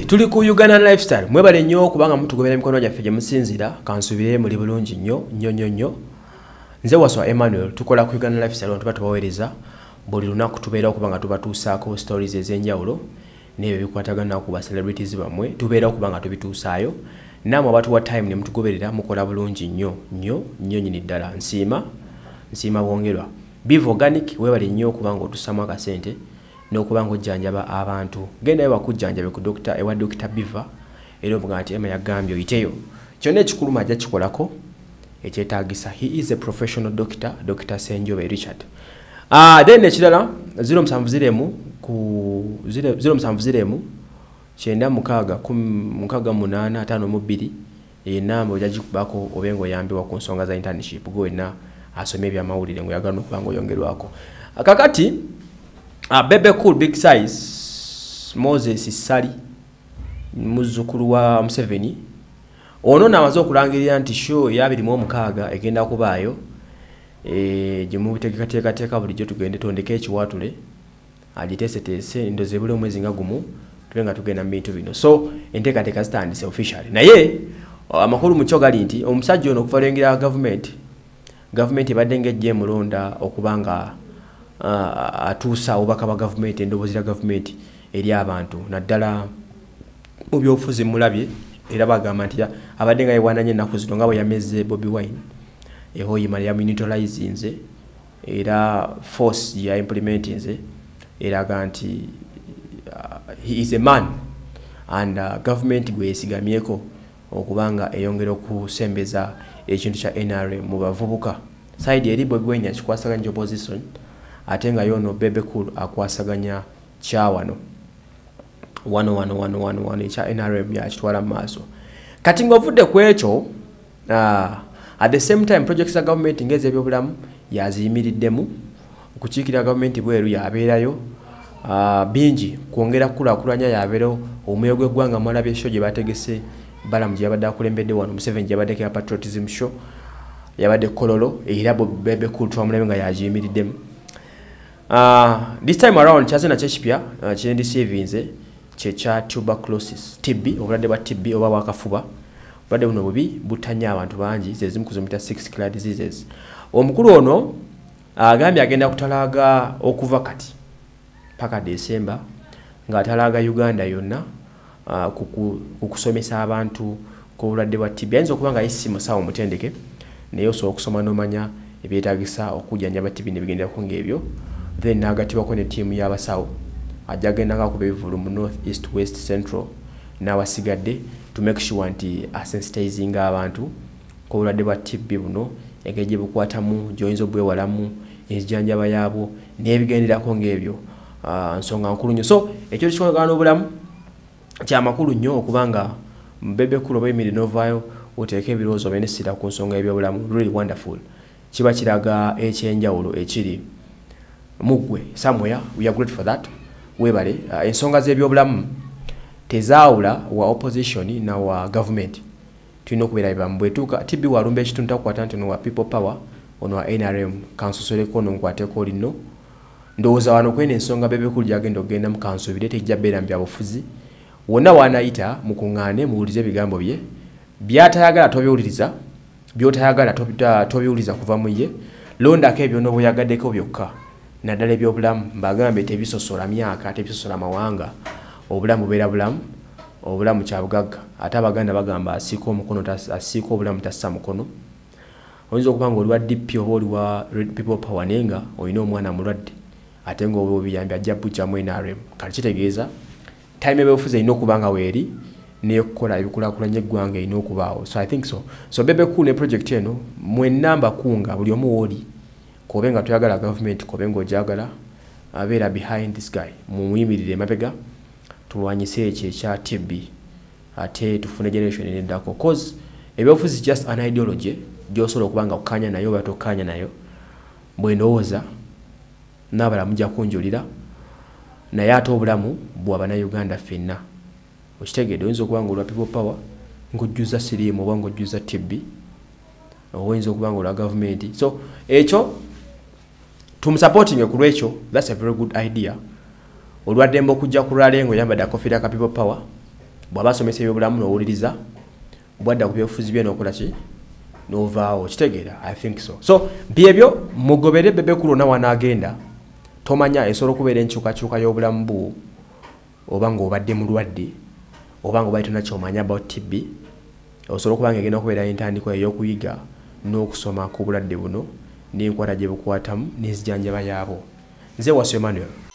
tuli ku Uganda Lifestyle. Mwebale nnyo kubanga mutugobera emikono gyaffe gye musinzira. Kansubire muli bulungi nnyo. Nze waswa Emmanuel tukola ku Uganda Lifestyle tuba tubaweereza buli lunaku tubeera okubanga tubatuusaako stories ez'enjawulo n'ebyo bikwatagana ku ba celebrities bamwe tubeera okubanga tubituusaayo. Namwe abatuwa time ne mutugoberera mukola bulungi nnyo nyini ddala. Nsiima bwongerwa. Biv Organic webale nnyo kubanga otussamu akasente n'okubanga ojjanjaba abantu. Genda ewa kujjanjabe ku Dr. Biva era obuga nti Emma yagambye oyiteyo. Kyonna ekikulu ajja kikolako ekyetaagisa. He is a professional doctor, Dr. Senjobe Richard. Then ekirala 070 ku 070 kyenda mukaga 852 enamba ojja gikubako obengo oyambiwa ku nsonga za internship gwena asomye ebyamawulire ngo yagala okubanga oyongerwako. Kakati Bebe Cool Big Size Moses Sali muzukulu wa Museveni ono namaze okulangirira nti show ya 26 egenda kubaayo gye mubiteekateeka bulijjo tugende tondeka ekiwatule agiteeseteese ndoze buli omwezi nga gumu tubenga tugenda mu bintu bino. So enteekateeka zitandise officially naye amakulu mukyo gali nti omusajja ono okuva lwengira gavumenti ebadde ng'ejja emulonda okubanga atuusa obubaka bwa gavumenti endoboozi ya gavumenti eri abantu naddala mu byobufuzi mulabye era bagamba nti abadde nga yewananye ennaku zino nga bwe yameze Bobi Wine ehoyima ya minitorize era force ya implementinze eraga nti he is a man and government gwe yesigamyeko okubanga eyongera okusembeza ekintu kya NRM mu bavubuka side eri Bobi Wine akikwasaganya opposition ate nga yono Bebe Cool akwasaganya kyawano 1 ekya NRM yakitwala mu maaso. Kati ng'ovudde ku ekyo at the same time projects za government ngeze ebyobulamu yaziyimiriddemu okukiikira government bweru yabeerayo bingi kwongera kulaakulanya yabeerayo omwoyo gw'eggwanga mwalabye show gye bategese balamu gye yabadde akulembedde wano Museveni gye yabadde ya patriotism show yabadde kololo era Bebe Cool twamulabe nga yaziyimiriddemu. This time around chaze na chechipya kyendi savinze checha tuberculosis TB obulwadde bwa TB oba bwakafuba obulwadde buno bubi butanya abantu bangi zezimu kuzomita 6 killer diseases. Omukulu ono agambye agenda kutalaga okuva kati paka December nga atalaga Uganda yonna kukusomesa abantu ku bulwadde bwa TB. Ayinza okuba nga ayisimu sawa mutendeke naye osobola okusoma n'omanya ebyetaagisa okujjanjaba TB ne bigenda ku ng'ebyo. Then nagatibwako ne tiimu y'abasawo ajja genda ku bevulu mu North East West Central n'abasigadde to make sure nti asensitizing abantu ku bulwadde bwa TB buno engeri gye bukwatamu gy'oyinza obwewalamu enzijanjaba yaabwo n'ebigenderako ng'ebyo nsonga nkulu nnyo. So ekyo kikolagana n'obulamu kyamakulu nnyo okubanga Bebe Cool oba Emily Novayo oteeka ebirowoozo benesira ku nsonga y'ebyobulamu really wonderful. Kiba kiraga ekyenjawulo ekiri mugwe somewhere. We are grateful for that. Webale ensonga z'ebyobulamu tezaawula wa opposition na wa government tulina okubeera bibamu bwetuuka TB walumba ekitundu takukwata nti ono wa people power ono wa NRM kansosoleko ono nkwateko lino ndowooza wano kwena ensonga Bebe Cool gyagenda okugenda mu kansubire tejja beera mu byabufuzi wonna waanayita mukuŋŋaane muwulize ebigambo bye by'atayagala tobyowuliriza by'otayagala tobyowuliza kuva mu ye londako ebyo n'obweyagaddeko byokka naddala ebyobulamu mbagambe tebisosola myaka tebisosola mawanga obulamu beera bulamu obulamu kyabugagga ate abaganda bagamba asiika omukono asiika obulamu tassa mukono. Oyinza okuba nga oli wa DP oba oli wa people power nenga olina omwana mulwadde ate nga oba obiyambi ajja bujjamu NRM kati kitegeeza time ebeefuza erina okuba nga weeri n'ekukola ebikulaakulanya eggwanga erina okubaawo. So I think so Bebe Cool ne project eno mwenna mbakunga buli omu wooli kobe nga tuyagala government kobe nga ojagala abeera behind this guy mumuyimirire emabega tulwanyise ekyo ekya TB ate tufune generation eneddako cause ebyobufuzi just an ideology gyosobola okuba nga okukanya nayo oba tokkanya nayo bwe ndowooza n'abalamu mujja kunjulira naye ate obulamu bw'Abannayuganda ffenna okitegedde oyinza okuba nga olwa people power ng'ojjuza siriimu oba ng'ojjuza TB oyinza okuba nga olwa gavumenti. So ekyo tumusupporting ku lwekyo that's a very good idea. Olwadde mbo kujja kulala ngo yambadde akofira ka people power bwaba asomesa ebyobulamu n'owuliriza bwadda ku byobufuzi bye n'okola ki n'ovaawo kitegeera. I think so byebyo mugobere bebe kulona wanaagenda tomanya esobola okubeera enkyukakyuka y'obulamu bwo oba ng'obadde mulwadde oba ng'obadde tonna kyomanya about TB osobola okuba ng'egenda okubeera entandikwa ey'okuyiga n'okusoma ku bulwadde buno n'enkwata gye bukwatamu n'enzijanjaba yaabwo. Nze Wasu Emmanuel.